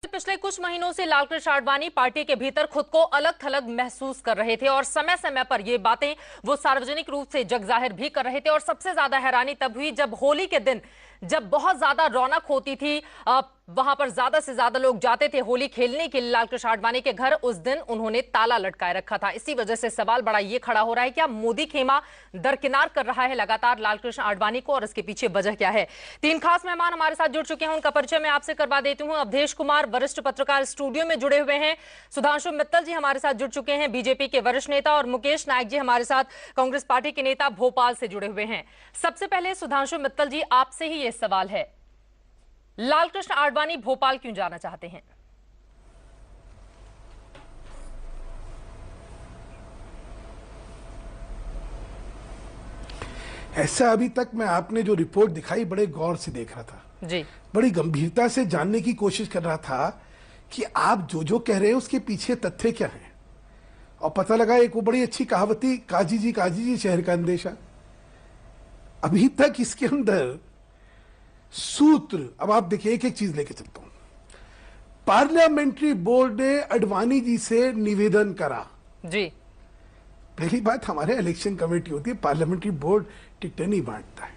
पिछले कुछ महीनों से लालकृष्ण आडवाणी पार्टी के भीतर खुद को अलग थलग महसूस कर रहे थे और समय समय पर ये बातें वो सार्वजनिक रूप से जग जाहिर भी कर रहे थे। और सबसे ज्यादा हैरानी तब हुई जब होली के दिन जब बहुत ज्यादा रौनक होती थी, वहां पर ज्यादा से ज्यादा लोग जाते थे होली खेलने के लिए लालकृष्ण आडवाणी के घर। उस दिन उन्होंने ताला लटकाए रखा था। इसी वजह से सवाल बड़ा ये खड़ा हो रहा है, क्या मोदी खेमा दरकिनार कर रहा है लगातार लालकृष्ण आडवाणी को, और इसके पीछे वजह क्या है। तीन खास मेहमान हमारे साथ जुड़ चुके हैं, उनका परिचय मैं आपसे करवा देती हूं। अवधेश कुमार वरिष्ठ पत्रकार स्टूडियो में जुड़े हुए हैं। सुधांशु मित्तल जी हमारे साथ जुड़ चुके हैं, बीजेपी के वरिष्ठ नेता। और मुकेश नायक जी हमारे साथ कांग्रेस पार्टी के नेता भोपाल से जुड़े हुए हैं। सबसे पहले सुधांशु मित्तल जी, आपसे ही ये सवाल है, लालकृष्ण आडवाणी भोपाल क्यों जाना चाहते हैं? ऐसा अभी तक मैं आपने जो रिपोर्ट दिखाई बड़े गौर से देख रहा था जी, बड़ी गंभीरता से जानने की कोशिश कर रहा था कि आप जो जो कह रहे हैं उसके पीछे तथ्य क्या है। और पता लगा एक वो बड़ी अच्छी कहावती, काजी जी शहर का अंदेशा। अभी तक इसके अंदर सूत्र, अब आप देखिए एक एक चीज लेके चलता हूं। पार्लियामेंट्री बोर्ड ने आडवाणी जी से निवेदन करा। जी, पहली बात, हमारे इलेक्शन कमेटी होती है, पार्लियामेंट्री बोर्ड टिकटें नहीं बांटता है,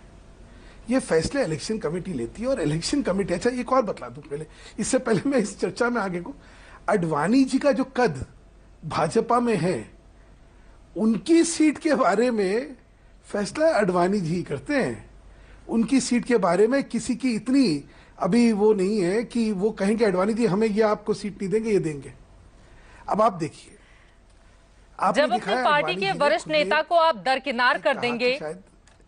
ये फैसले इलेक्शन कमेटी लेती है। और इलेक्शन कमेटी, अच्छा एक और बतला दूं पहले, इससे पहले मैं इस चर्चा में आगे को, आडवाणी जी का जो कद भाजपा में है, उनकी सीट के बारे में फैसला आडवाणी जी करते हैं। उनकी सीट के बारे में किसी की इतनी अभी वो नहीं है कि वो कहेंगे आडवाणी जी हमें ये आपको सीट नहीं देंगे, ये देंगे। अब आप देखिए, जब अपनी पार्टी के वरिष्ठ नेता को आप दरकिनार कर देंगे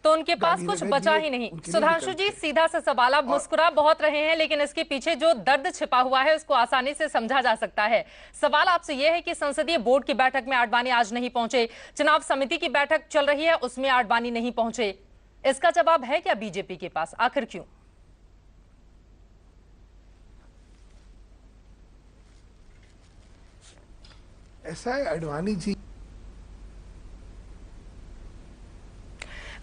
तो उनके पास कुछ बचा ही नहीं। सुधांशु जी, सीधा सा सवाल, आप मुस्कुरा बहुत रहे हैं लेकिन इसके पीछे जो दर्द छिपा हुआ है उसको आसानी से समझा जा सकता है। सवाल आपसे यह है कि संसदीय बोर्ड की बैठक में आडवाणी आज नहीं पहुंचे, चुनाव समिति की बैठक चल रही है उसमें आडवाणी नहीं पहुंचे, इसका जवाब है क्या बीजेपी के पास? आखिर क्यों? ऐसा है, आडवाणी जी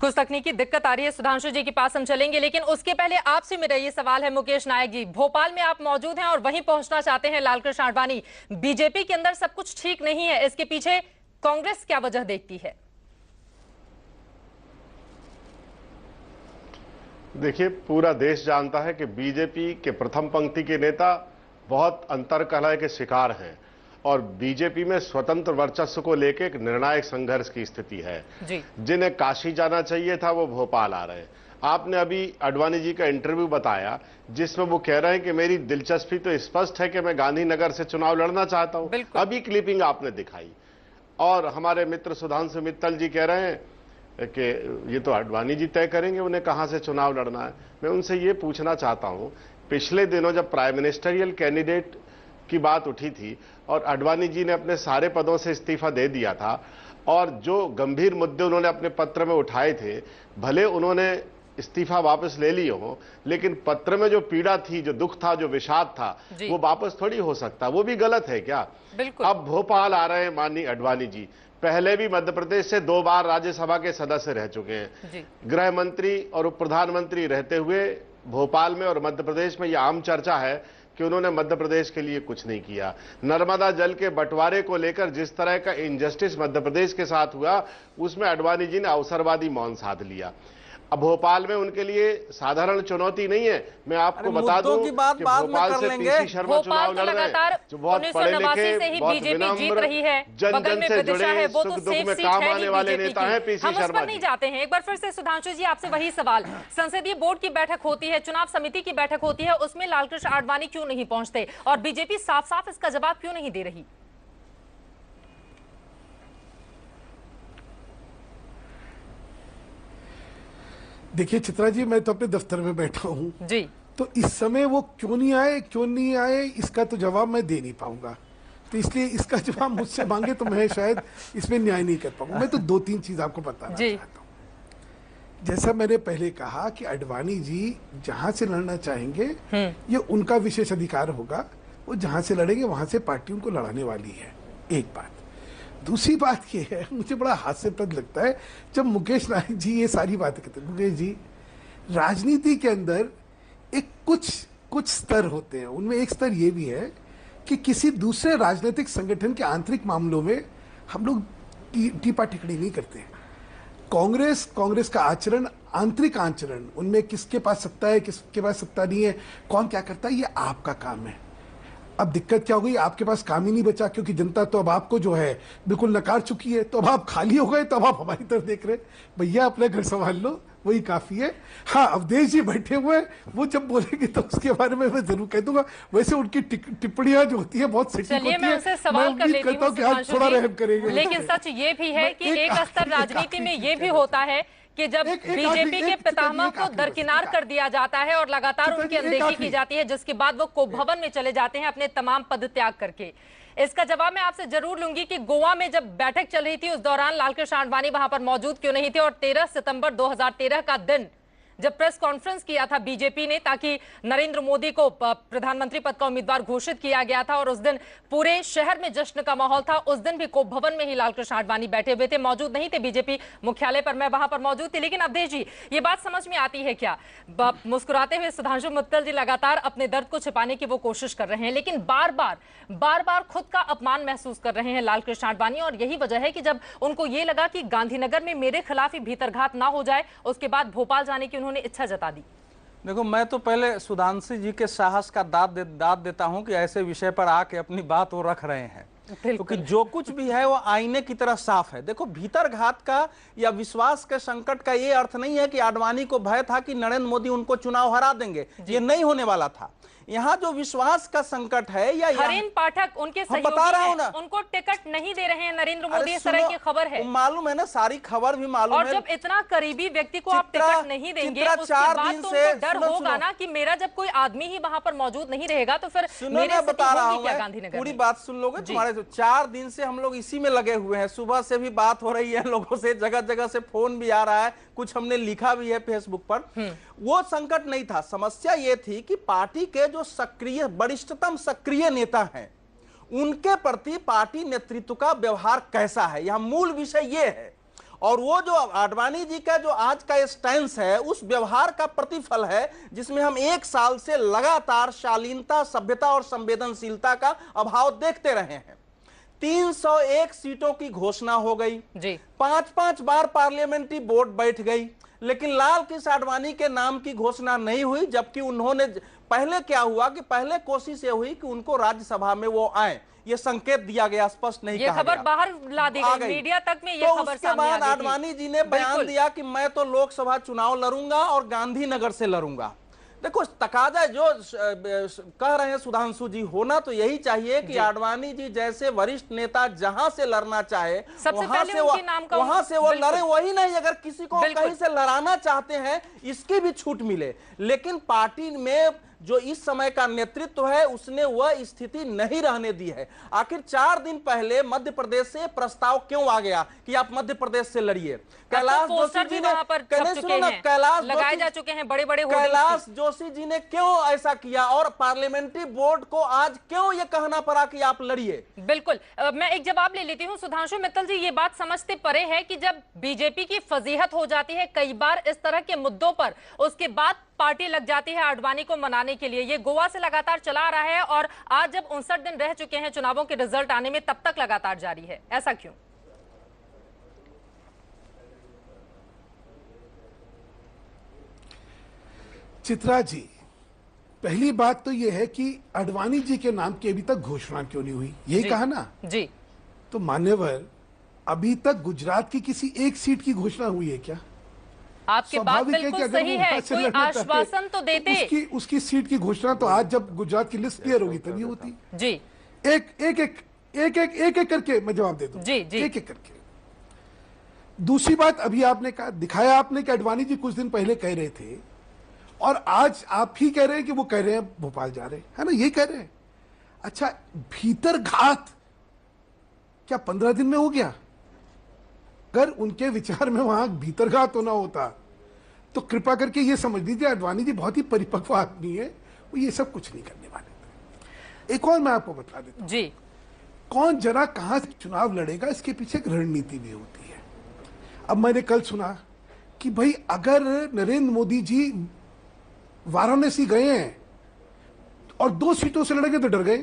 कुछ तकनीकी दिक्कत आ रही है, सुधांशु जी के पास हम चलेंगे, लेकिन उसके पहले आपसे मेरा ये सवाल है मुकेश नायक जी, भोपाल में आप मौजूद हैं और वहीं पहुंचना चाहते हैं लालकृष्ण आडवाणी। बीजेपी के अंदर सब कुछ ठीक नहीं है, इसके पीछे कांग्रेस क्या वजह देखती है? देखिए, पूरा देश जानता है कि बीजेपी के प्रथम पंक्ति के नेता बहुत अंतर्कलह के शिकार हैं और बीजेपी में स्वतंत्र वर्चस्व को लेकर एक निर्णायक संघर्ष की स्थिति है। जिन्हें काशी जाना चाहिए था वो भोपाल आ रहे हैं। आपने अभी आडवाणी जी का इंटरव्यू बताया जिसमें वो कह रहे हैं कि मेरी दिलचस्पी तो स्पष्ट है कि मैं गांधीनगर से चुनाव लड़ना चाहता हूं। अभी क्लिपिंग आपने दिखाई और हमारे मित्र सुधांशु मित्तल जी कह रहे हैं कि ये तो आडवाणी जी तय करेंगे उन्हें कहां से चुनाव लड़ना है। मैं उनसे ये पूछना चाहता हूं, पिछले दिनों जब प्राइम मिनिस्टरियल कैंडिडेट की बात उठी थी और आडवाणी जी ने अपने सारे पदों से इस्तीफा दे दिया था और जो गंभीर मुद्दे उन्होंने अपने पत्र में उठाए थे, भले उन्होंने इस्तीफा वापस ले लिए हो, लेकिन पत्र में जो पीड़ा थी, जो दुख था, जो विषाद था, वो वापस थोड़ी हो सकता। वो भी गलत है क्या? अब भोपाल आ रहे हैं माननीय आडवाणी जी, पहले भी मध्य प्रदेश से 2 बार राज्यसभा के सदस्य रह चुके हैं, गृह मंत्री और उप प्रधानमंत्री रहते हुए भोपाल में और मध्य प्रदेश में यह आम चर्चा है कि उन्होंने मध्य प्रदेश के लिए कुछ नहीं किया। नर्मदा जल के बंटवारे को लेकर जिस तरह का इनजस्टिस मध्य प्रदेश के साथ हुआ, उसमें आडवाणी जी ने अवसरवादी मौन साध लिया। अब भोपाल में उनके लिए साधारण चुनौती नहीं है। मैं आपको बता दूं कि भोपाल से पीसी शर्मा चुनाव लड़ रहे हैं, जो बहुत पढ़े लिखे, बहुत विनम्र, जन जन से जुड़े, सुख दुख में काम आने वाले नेता हैं पीसी शर्मा नहीं जाते हैं। एक बार फिर से सुधांशु जी आपसे वही सवाल, संसदीय बोर्ड की बैठक होती है, चुनाव समिति की बैठक होती है, उसमें लालकृष्ण आडवाणी क्यों नहीं पहुंचते और बीजेपी साफ साफ इसका जवाब क्यों नहीं दे रही? देखिए चित्रा जी, मैं तो अपने दफ्तर में बैठा हूं जी, तो इस समय वो क्यों नहीं आए इसका तो जवाब मैं दे नहीं पाऊंगा। तो इसलिए इसका जवाब मुझसे मांगे तो मैं शायद इसमें न्याय नहीं कर पाऊंगा। मैं तो 2-3 चीज आपको बताना चाहता हूं। जैसा मैंने पहले कहा कि आडवाणी जी जहां से लड़ना चाहेंगे ये उनका विशेष अधिकार होगा, वो जहां से लड़ेंगे वहां से पार्टी उनको लड़ाने वाली है, एक बात। दूसरी बात ये है, मुझे बड़ा हास्यप्रद लगता है जब मुकेश नायक जी ये सारी बातें कहते हैं। मुकेश जी, राजनीति के अंदर एक कुछ कुछ स्तर होते हैं, उनमें एक स्तर ये भी है कि किसी दूसरे राजनीतिक संगठन के आंतरिक मामलों में हम लोग टीपा टिप्पणी नहीं करते। कांग्रेस का आचरण, आंतरिक आचरण, उनमें किसके पास सत्ता है, किसके पास सत्ता नहीं है, कौन क्या करता है, ये आपका काम है। अब दिक्कत क्या हो गई, आपके पास काम ही नहीं बचा, क्योंकि जनता तो अब आपको जो है बिल्कुल नकार चुकी है। तो अब आप खाली हो गए, तो अब आप हमारी तरफ देख रहे हैं, भैया अपने घर संभाल लो, वही काफी है। हाँ, अवधेश जी बैठे हुए हैं, वो जब बोलेंगे तो उसके बारे में मैं जरूर कह दूंगा। वैसे उनकी टिप्पणियां जो होती है बहुत सटीक होती है। मैं उनसे सवाल कर लेती हूं कि आज थोड़ा रहम करेंगे। लेकिन सच ये भी है कि एक स्तर राजनीति में ये भी होता है कि जब बीजेपी के पितामह को दरकिनार कर दिया जाता है और लगातार उनकी अनदेखी की जाती है, जिसके बाद वो कोप भवन में चले जाते हैं अपने तमाम पद त्याग करके। इसका जवाब मैं आपसे जरूर लूंगी कि गोवा में जब बैठक चल रही थी उस दौरान लालकृष्ण आडवाणी वहां पर मौजूद क्यों नहीं थे, और 13 सितंबर 2013 का दिन जब प्रेस कॉन्फ्रेंस किया था बीजेपी ने ताकि नरेंद्र मोदी को प्रधानमंत्री पद का उम्मीदवार घोषित किया गया था और उस दिन पूरे शहर में जश्न का माहौल था। उस दिन भी कोप भवन में ही लालकृष्ण आडवाणी बैठे हुए थे, मौजूद नहीं थे बीजेपी मुख्यालय पर, मैं वहां पर मौजूद थी। लेकिन अवधेश जी, ये बात समझ में आती है क्या? मुस्कुराते हुए सुधांशु मित्तल जी लगातार अपने दर्द को छिपाने की वो कोशिश कर रहे हैं, लेकिन बार बार खुद का अपमान महसूस कर रहे हैं लालकृष्ण आडवाणी। और यही वजह है कि जब उनको ये लगा कि गांधीनगर में मेरे खिलाफ ही भीतरघात ना हो जाए, उसके बाद भोपाल जाने की उन्होंने इच्छा जता दी। देखो, मैं तो पहले सुधांशु जी के साहस का दाद देता हूं कि ऐसे विषय पर आके अपनी बात वो रख रहे हैं, क्योंकि जो कुछ भी है वो आईने की तरह साफ है। देखो, भीतरघात का या विश्वास के संकट का ये अर्थ नहीं है कि आडवाणी को भय था कि नरेंद्र मोदी उनको चुनाव हरा देंगे, ये नहीं होने वाला था। यहाँ जो विश्वास का संकट है या हरेन पाठक उनके सहयोगी बता रहा हूं ना, उनको टिकट नहीं दे रहे हैं नरेंद्र मोदी, इस तरह की खबर है। मालूम है ना, सारी खबर भी मालूम है। और जब इतना करीबी व्यक्ति को आप टिकट नहीं देंगे, उसके बाद तो उनको डर होगा ना कि मेरा जब कोई आदमी ही वहां पर मौजूद नहीं रहेगा तो फिर मैं बता रहा हूं, गांधीनगर पूरी बात सुन लोगे तुम्हारे। 4 दिन से हम लोग इसी में लगे हुए हैं, सुबह से भी बात हो रही है लोगों से, जगह जगह से फोन भी आ रहा है, कुछ हमने लिखा भी है फेसबुक पर। वो संकट नहीं था, समस्या ये थी कि पार्टी के जो सक्रिय, वरिष्ठतम सक्रिय नेता हैं, उनके प्रति पार्टी नेतृत्व का व्यवहार कैसा है, यह मूल विषय ये है। और वो जो आडवाणी जी का जो आज का स्टैंस है, उस व्यवहार का प्रतिफल है जिसमें हम 1 साल से लगातार शालीनता, सभ्यता और संवेदनशीलता का अभाव देखते रहे हैं। 301 सीटों की घोषणा हो गई जी, 5-5 बार पार्लियामेंट्री बोर्ड बैठ गई, लेकिन लालकृष्ण आडवाणी के नाम की घोषणा नहीं हुई। जबकि उन्होंने पहले क्या हुआ कि पहले कोशिश ये हुई कि उनको राज्यसभा में वो आए, ये संकेत दिया गया, स्पष्ट नहीं कहा गया। खबर बाहर ला दी गई, मीडिया तक में ये तो खबर उसके सामने बाद आ गई आडवाणी जी ने बयान दिया कि मैं तो लोकसभा चुनाव लड़ूंगा और गांधीनगर से लड़ूंगा। देखो, तकाजा जो कह रहे हैं सुधांशु जी, होना तो यही चाहिए कि आडवाणी जी जैसे वरिष्ठ नेता जहां से लड़ना चाहे वहां से वो लड़े, वही नहीं अगर किसी को कहीं से लड़ाना चाहते हैं इसकी भी छूट मिले। लेकिन पार्टी में जो इस समय का नेतृत्व है उसने वह स्थिति नहीं रहने दी है। आखिर 4 दिन पहले मध्य प्रदेश से प्रस्ताव क्यों आ गया कि आप मध्य प्रदेश से लड़िए? कैलाश जोशी जी ने, कैलाश लगाए जा चुके हैं बड़े-बड़े, कैलाश जोशी जी ने क्यों ऐसा किया और पार्लियामेंट्री बोर्ड को आज क्यों यह कहना पड़ा कि आप लड़िए? बिल्कुल, मैं एक जवाब ले लेती हूं। सुधांशु मित्तल जी, ये बात समझते परे है कि जब बीजेपी की फजीहत हो जाती है कई बार इस तरह के मुद्दों पर, उसके बाद पार्टी लग जाती है आडवाणी को मनाने के लिए। ये गोवा से लगातार चला आ रहा है और आज जब 59 दिन रह चुके हैं चुनावों के रिजल्ट आने में, तब तक लगातार जारी है, ऐसा क्यों? चित्रा जी, पहली बात तो यह है कि आडवाणी जी के नाम की अभी तक घोषणा क्यों नहीं हुई, यही कहा ना जी। तो मान्यवर, अभी तक गुजरात की किसी एक सीट की घोषणा हुई है क्या? आपकी बात बिल्कुल सही है, कोई आश्वासन तो देते। उसकी सीट की घोषणा तो आज जब गुजरात की लिस्ट क्लियर होगी तभी होती जी। एक करके मैं जवाब दे दूं जी जी, एक करके। दूसरी बात, अभी आपने कहा, दिखाया आपने कि आडवाणी जी कुछ दिन पहले कह रहे थे और आज आप ही कह रहे हैं कि वो कह रहे हैं भोपाल जा रहे हैं, है ना, यही कह रहे हैं। अच्छा, भीतरघात क्या 15 दिन में हो गया? अगर उनके विचार में वहां भीतरघात होना होता तो कृपा करके ये समझ लीजिए आडवाणी जी बहुत ही परिपक्व आदमी है, वो ये सब कुछ नहीं करने वाले थे। एक और मैं आपको बता देता हूं जी, कौन जरा कहां से चुनाव लड़ेगा, इसके पीछे एक रणनीति भी होती है। अब मैंने कल सुना कि भाई अगर नरेंद्र मोदी जी वाराणसी गए हैं और 2 सीटों से लड़ेंगे तो डर गए।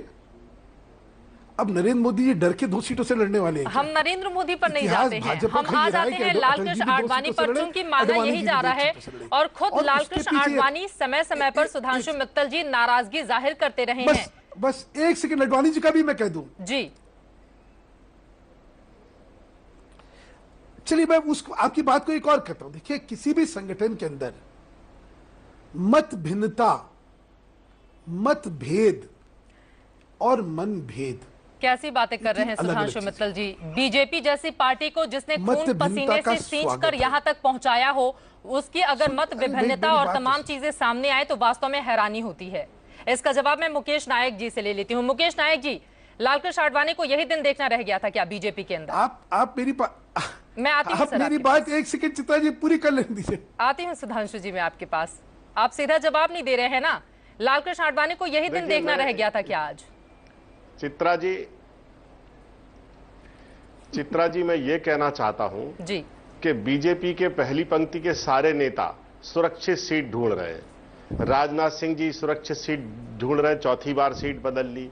अब नरेंद्र मोदी जी डर के 2 सीटों से लड़ने वाले हैं। हम नरेंद्र मोदी पर नहीं इतिहास जाते हैं, भाजपा हम का आ ये रहा है जाते कि हैं अटल लालकृष्ण जी भी 2 आडवाणी सीटों से पर, लड़े, चूंकि माना आडवाणी यही जी जा भी रहा 2 है सीटों से लड़े। और खुद और उसके लालकृष्ण पीछे- आडवाणी समय समय पर सुधांशु मित्तल जी नाराजगी जाहिर करते रहे हैं। बस 1 सेकंड आडवाणी जी का भी मैं कह दूं। जी चलिए मैं उसको आपकी बात को एक और कहता हूं। देखिए किसी भी संगठन के अंदर मत भिन्नता, मतभेद और मन भेद कैसी बातें कर रहे हैं अलग-अलग सुधांशु चीज़। मित्तल जी। बीजेपी जैसी पार्टी को जिसने मत खून पसीने भिन्नता का से सींच स्वागत कर है। यहां तक पहुंचाया हो, उसकी अगर मत मेरी विभिन्नता और बात तमाम तो चीजें सामने आए तो वास्तव में हैरानी होती है। इसका जवाब मैं मुकेश नायक जी से ले लेती हूँ। मुकेश नायक जी, लालकृष्ण आडवाणी को यही दिन देखना रह गया था क्या बीजेपी के अंदर? आप मेरी मैं आती हूँ आप सर मेरी आपके बात 1 सेकंड चित्रा जी पूरी कर लेने दीजिए। आती हूँ सुधांशु जी मैं आपके पास। आप सीधा जवाब नहीं दे रहे हैं ना। लालकृष्ण आडवाणी को यही दिन देखिए, देखना मैं- रह गया था क्या आज? चित्रा जी मैं ये कहना चाहता हूं जी कि बीजेपी के पहली पंक्ति के सारे नेता सुरक्षित सीट ढूंढ रहे हैं। राजनाथ सिंह जी सुरक्षित सीट ढूंढ रहे हैं, 4थी बार सीट बदल ली।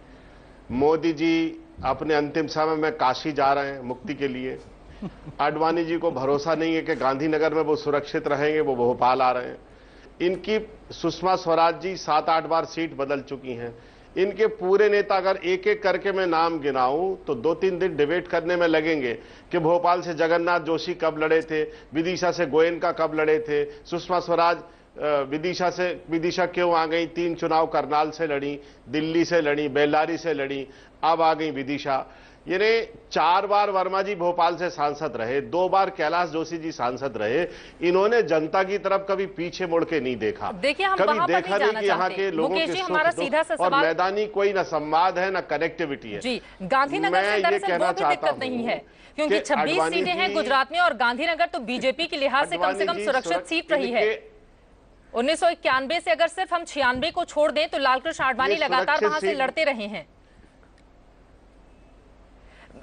मोदी जी अपने अंतिम समय में काशी जा रहे हैं मुक्ति के लिए। आडवाणी जी को भरोसा नहीं है कि गांधीनगर में वो सुरक्षित रहेंगे, वो भोपाल आ रहे हैं। इनकी सुषमा स्वराज जी 7-8 बार सीट बदल चुकी हैं। इनके पूरे नेता अगर एक एक करके मैं नाम गिनाऊं तो 2-3 दिन डिबेट करने में लगेंगे कि भोपाल से जगन्नाथ जोशी कब लड़े थे, विदिशा से गोयनका कब लड़े थे, सुषमा स्वराज विदिशा क्यों आ गई, 3 चुनाव करनाल से लड़ी, दिल्ली से लड़ी, बेल्लारी से लड़ी, अब आ गई विदिशा। यानी 4 बार वर्मा जी भोपाल से सांसद रहे, 2 बार कैलाश जोशी जी सांसद रहे। इन्होंने जनता की तरफ कभी पीछे मुड़ के नहीं देखा। देखिए हम कभी वहां पर देखा नहीं नहीं जाना कि यहाँ चाहते। के लोगों मुकेश के जी, सुख हमारा दुख सीधा सा और सवाल मैदानी कोई ना संवाद है ना कनेक्टिविटी है। जी, गांधीनगर से दरअसल वो भी दिक्कत नहीं है क्योंकि 26 सीटें हैं गुजरात में और गांधीनगर तो बीजेपी के लिहाज से कम सुरक्षित सीट रही है। 1991 से अगर सिर्फ हम 96 को छोड़ दें तो लालकृष्ण आडवाणी लगातार वहां से लड़ते रहे हैं।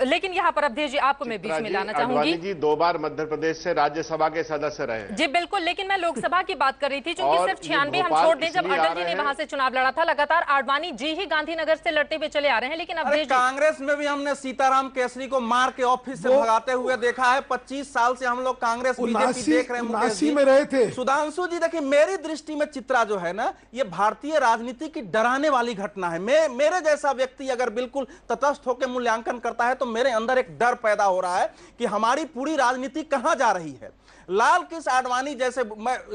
लेकिन यहाँ पर अवधेश जी आपको मैं बीच में लाना चाहूंगी। आडवाणी जी 2 बार मध्य प्रदेश से राज्यसभा के सदस्य रहे हैं। जी बिल्कुल, लेकिन मैं लोकसभा की बात कर रही थी क्योंकि सिर्फ 96 हम छोड़ दें जब अटल जी ने वहां से चुनाव लड़ा था, लगातार आडवाणी जी ही गांधीनगर से लड़ते हुए चले आ रहे हैं। लेकिन अवधेश जी, कांग्रेस में भी हमने सीताराम केसरी को मार के ऑफिस से भगाते हुए देखा है। 25 साल से हम लोग कांग्रेस बीजेपी देख रहे हैं। मुकेश जी में रहे थे। सुधांशु जी देखिए, मेरी दृष्टि में चित्रा जो है ना, ये भारतीय राजनीति की डराने वाली घटना है। मेरे जैसा व्यक्ति अगर बिल्कुल तटस्थ होकर मूल्यांकन करता है तो मेरे अंदर एक डर पैदा हो रहा है कि हमारी पूरी राजनीति कहां जा रही है। लालकृष्ण आडवाणी जैसे,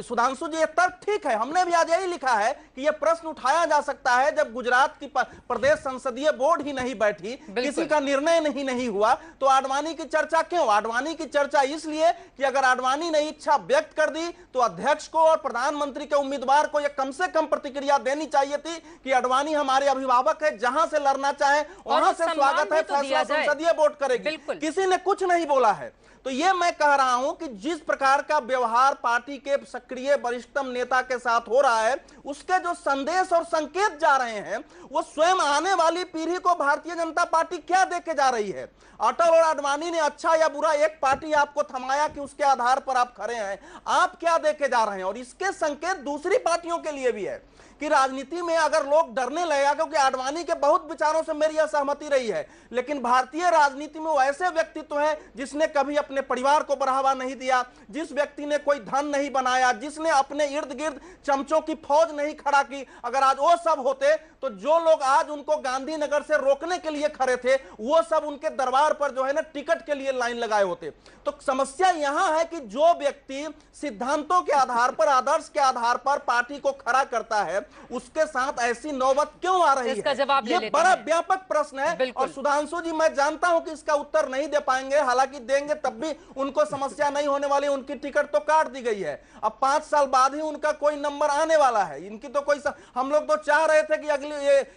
सुधांशु जी ये तर्क ठीक है, हमने भी आज यही लिखा है कि यह प्रश्न उठाया जा सकता है जब गुजरात की प्रदेश संसदीय बोर्ड ही नहीं बैठी, किसी का निर्णय नहीं हुआ, तो आडवाणी की चर्चा क्यों? आडवाणी की चर्चा इसलिए कि अगर आडवाणी ने इच्छा व्यक्त कर दी तो अध्यक्ष को और प्रधानमंत्री के उम्मीदवार को यह कम से कम प्रतिक्रिया देनी चाहिए थी कि आडवाणी हमारे अभिभावक है, जहां से लड़ना चाहे वहां से स्वागत है, फैसला संसदीय बोर्ड करेगी। किसी ने कुछ नहीं बोला है। तो ये मैं कह रहा हूं कि जिस प्रकार का व्यवहार पार्टी के सक्रिय वरिष्ठतम नेता के साथ हो रहा है, उसके जो संदेश और संकेत जा रहे हैं, वो स्वयं आने वाली पीढ़ी को भारतीय जनता पार्टी क्या देके जा रही है। अटल और आडवाणी ने अच्छा या बुरा एक पार्टी आपको थमाया कि उसके आधार पर आप खड़े हैं, आप क्या देके जा रहे हैं। और इसके संकेत दूसरी पार्टियों के लिए भी है कि राजनीति में अगर लोग डरने लगेगा, क्योंकि आडवाणी के बहुत विचारों से मेरी असहमति रही है, लेकिन भारतीय राजनीति में वो ऐसे व्यक्तित्व हैं जिसने कभी अपने परिवार को बढ़ावा नहीं दिया, जिस व्यक्ति ने कोई धन नहीं बनाया, जिसने अपने इर्द गिर्द चमचों की फौज नहीं खड़ा की। अगर आज वो सब होते तो जो लोग आज उनको गांधीनगर से रोकने के लिए खड़े थे, वो सब उनके दरबार पर जो है ना टिकट के लिए लाइन लगाए होते। तो समस्या यहां है कि जो व्यक्ति सिद्धांतों के आधार पर, आदर्श के आधार पर पार्टी को खड़ा करता है, उसके साथ ऐसी नौबत क्यों आ रही इसका है? जवाब ये बड़ा व्यापक प्रश्न है। और सुधांशु जी, मैं जानता हूं कि इसका उत्तर नहीं दे पाएंगे, हालांकि देंगे तब भी उनको समस्या नहीं होने वाली। उनकी टिकट तो काट दी गई है, अब 5 साल बाद ही उनका कोई नंबर आने वाला है। इनकी तो कोई हम लोग तो चाह रहे थे कि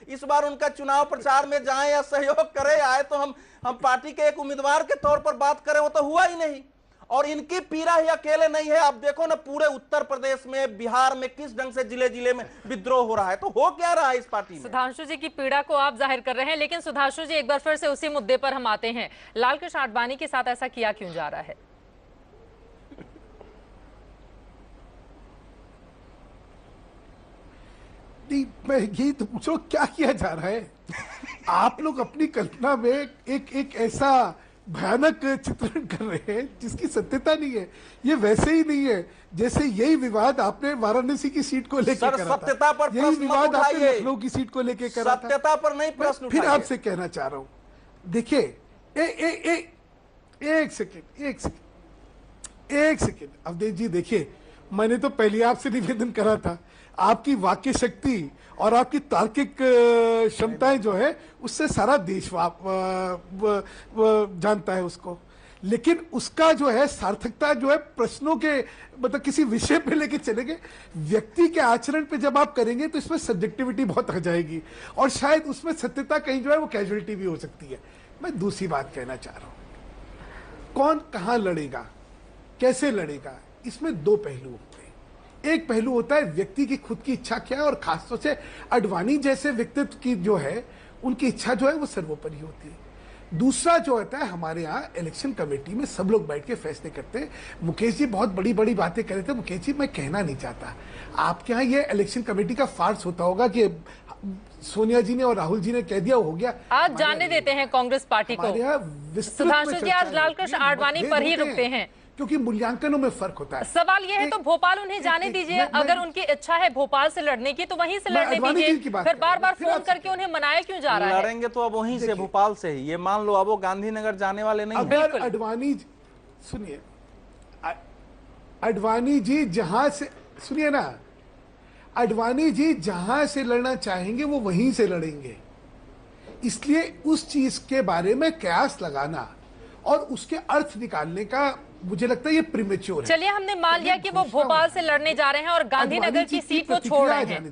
इस बार उनका चुनाव प्रचार में जाए या सहयोग करे, आए तो हम पार्टी के एक उम्मीदवार के तौर पर बात करें, वो तो हुआ ही नहीं। और इनकी पीड़ा ही अकेले नहीं है, अब देखो ना पूरे उत्तर प्रदेश में, बिहार में किस ढंग से जिले जिले में विद्रोह हो रहा है। तो हो क्या रहा है इस पार्टी में? सुधांशु जी की पीड़ा को आप जाहिर कर रहे हैं, लेकिन सुधांशु जी एक बार फिर से उसी मुद्दे पर हम आते हैं। लालकृष्ण आडवाणी के साथ ऐसा किया क्यों जा रहा है? नहीं, मैं यही तो पूछ रहा हूं, क्या किया जा रहा है? आप लोग अपनी कल्पना में एक ऐसा भयानक चित्रण कर रहे हैं जिसकी सत्यता नहीं है। ये वैसे ही नहीं है जैसे यही विवाद आपने वाराणसी की सीट को लेकर करा था। सत्यता पर यही प्रश्न विवाद मत आपने उठाइए। लखनऊ की सीट को लेकर करा था। सत्यता पर नहीं प्रश्न फिर उठाइए। आपसे कहना चाह रहा हूं, देखिए एक सेकेंड अवधेश जी, देखिए मैंने तो पहले आपसे निवेदन करा था, आपकी वाक्य शक्ति और आपकी तार्किक क्षमताएं जो है उससे सारा देश जानता है उसको, लेकिन उसका जो है सार्थकता जो है प्रश्नों के मतलब किसी विषय पे लेके चलेंगे, व्यक्ति के आचरण पे जब आप करेंगे तो इसमें सब्जेक्टिविटी बहुत आ जाएगी और शायद उसमें सत्यता कहीं जो है वो कैजुअलिटी भी हो सकती है। मैं दूसरी बात कहना चाह रहा हूं, कौन कहां लड़ेगा, कैसे लड़ेगा, इसमें दो पहलू होते हैं। एक पहलू होता है व्यक्ति की खुद की इच्छा क्या है, और खासतौर से अडवाणी जैसे व्यक्तित्व की जो है उनकी इच्छा जो है वो सर्वोपरि होती है। दूसरा जो होता है, हमारे यहाँ इलेक्शन कमेटी में सब लोग बैठ के फैसले करते हैं। मुकेश जी बहुत बड़ी बड़ी बातें कर रहे थे। मुकेश जी, मैं कहना नहीं चाहता, आपके यहाँ ये इलेक्शन कमेटी का फार्स होता होगा कि सोनिया जी ने और राहुल जी ने कह दिया हो गया। आज जानने देते हैं कांग्रेस पार्टी को। सुधांशु जी आज लालकृष्ण आडवाणी पर ही रुकते हैं क्योंकि मूल्यांकनों में फर्क होता है। सवाल ये है तो भोपाल उन्हें जाने दीजिए। अगर उनकी इच्छा है भोपाल से लड़ने की तो वहीं से लड़ने दीजिए। फिर बार बार फोन करके उन्हें मनाया क्यों जा रहा है? लड़ेंगे तो अब वहीं से, भोपाल से ही। ये मान लो अब वो गांधीनगर जाने वाले नहीं। अगर अडवाणी, सुनिए, अडवाणी जी जहां से, सुनिए ना, अडवाणी जी जहां से लड़ना चाहेंगे वो वहीं से लड़ेंगे। इसलिए उस चीज के बारे में कयास लगाना और उसके अर्थ निकालने का मुझे लगता है ये प्रीमेच्योर है। चलिए, हमने मान लिया कि वो भोपाल से लड़ने जा रहे हैं और गांधीनगर की सीट को छोड़ रहे हैं,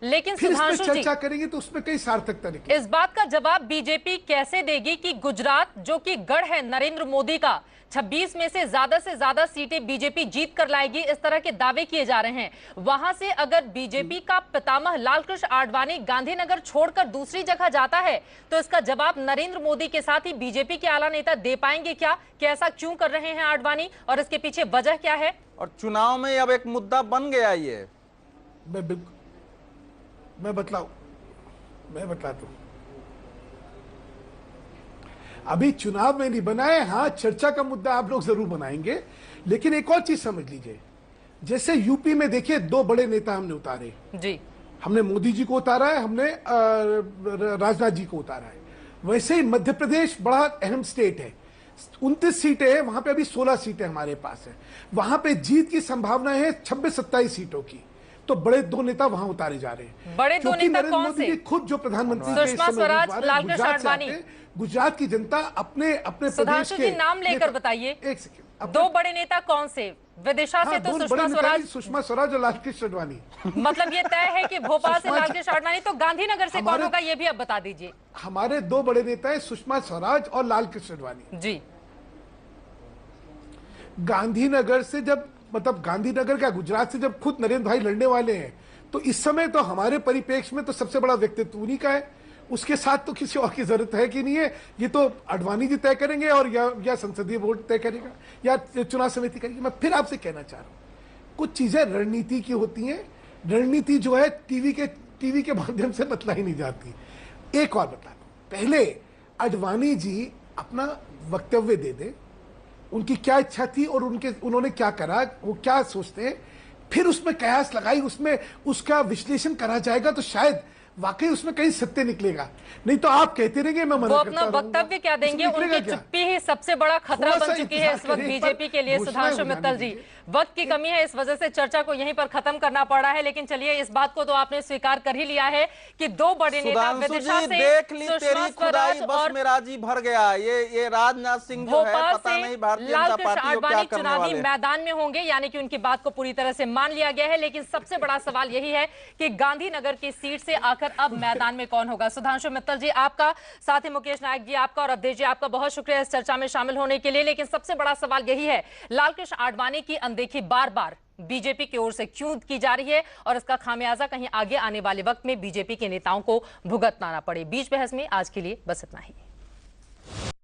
लेकिन सुधांशु जी चर्चा करेंगे तो उसमें कई सार्थकता निकले। इस बात का जवाब बीजेपी कैसे देगी कि गुजरात, जो कि गढ़ है नरेंद्र मोदी का, 26 में से ज्यादा सीटें बीजेपी जीत कर लाएगी, इस तरह के दावे किए जा रहे हैं। वहां से अगर बीजेपी का पितामह लालकृष्ण आडवाणी गांधीनगर छोड़कर दूसरी जगह जाता है तो इसका जवाब नरेंद्र मोदी के साथ ही बीजेपी के आला नेता दे पाएंगे क्या? कि ऐसा क्यों कर रहे हैं आडवाणी और इसके पीछे वजह क्या है? और चुनाव में अब एक मुद्दा बन गया ये। मैं बतलाता हूं, अभी चुनाव में नहीं बनाए। हाँ, चर्चा का मुद्दा आप लोग जरूर बनाएंगे, लेकिन एक और चीज समझ लीजिए, जैसे यूपी में देखिए दो बड़े नेता हमने उतारे जी, हमने मोदी जी को उतारा है, हमने राजनाथ जी को उतारा है। वैसे ही मध्य प्रदेश बड़ा अहम स्टेट है, 29 सीटें हैं, वहां पे अभी 16 सीटें हमारे पास है। वहां पे जीत की संभावना है 26-27 सीटों की। तो बड़े दो नेता वहां उतारे जा रहे हैं। बड़े दो नेता कौन से? खुद जो प्रधानमंत्री सुषमा स्वराज, लालकृष्ण आडवाणी। गुजरात की जनता अपने प्रदेश के नाम लेकर बताइए। एक सेकंड, दो बड़े नेता कौन से? विदिशा से तो सुषमा स्वराज और लालकृष्ण आडवाणी। मतलब ये तय है कि भोपाल से लालकृष्ण आडवाणी, तो गांधीनगर से कौन होगा ये भी अब बता दीजिए। हमारे दो बड़े नेता है, सुषमा स्वराज और लालकृष्ण आडवाणी जी। गांधीनगर से जब, मतलब गांधीनगर का गुजरात से जब खुद नरेंद्र भाई लड़ने वाले हैं, तो इस समय तो हमारे परिप्रेक्ष्य में तो सबसे बड़ा व्यक्तित्व उन्हीं का है। उसके साथ तो किसी और की जरूरत है कि नहीं है, ये तो आडवाणी जी तय करेंगे और या संसदीय बोर्ड तय करेगा या चुनाव समिति करेगी। मैं फिर आपसे कहना चाह रहा हूं, कुछ चीजें रणनीति की होती हैं। रणनीति जो है टीवी के माध्यम से बतलाई नहीं जाती। एक और बता दूं, पहले अडवाणी जी अपना वक्तव्य दे दे, उनकी क्या इच्छा थी और उन्होंने क्या करा, वो क्या सोचते हैं, फिर उसमें कयास लगाई, उसमें उसका विश्लेषण करा जाएगा तो शायद वाकई उसमें कहीं सत्य निकलेगा। नहीं तो आप कहते रहेंगे मैं मना करता रहूंगा। वो अपना वक्तव्य क्या देंगे? उनकी चुप्पी ही सबसे बड़ा खतरा बन चुकी है इस वक्त बीजेपी के लिए। सुधांशु मित्तल जी, वक्त की कमी है, इस वजह से चर्चा को यहीं पर खत्म करना पड़ रहा है, लेकिन चलिए इस बात को तो आपने स्वीकार कर ही लिया है कि दो बड़े नेता विदिशा से देख ली तेरी खुदाई, बस मेरा जी भर गया। ये राजनाथ सिंह जो है, पता नहीं भारतीय जनता पार्टी को क्या करने वाले। चुनावी मैदान में होंगे, यानी कि उनकी बात को पूरी तरह से मान लिया गया है, लेकिन सबसे बड़ा सवाल यही है कि गांधीनगर की सीट से आकर अब मैदान में कौन होगा? सुधांशु मित्तल जी आपका, साथ ही मुकेश नायक जी आपका और अवधेश जी आपका बहुत शुक्रिया इस चर्चा में शामिल होने के लिए। लेकिन सबसे बड़ा सवाल यही है, लालकृष्ण आडवाणी की अनदेखी बार बार बीजेपी की ओर से क्यों की जा रही है और इसका खामियाजा कहीं आगे आने वाले वक्त में बीजेपी के नेताओं को भुगतना ना पड़े। बीच बहस में आज के लिए बस इतना ही।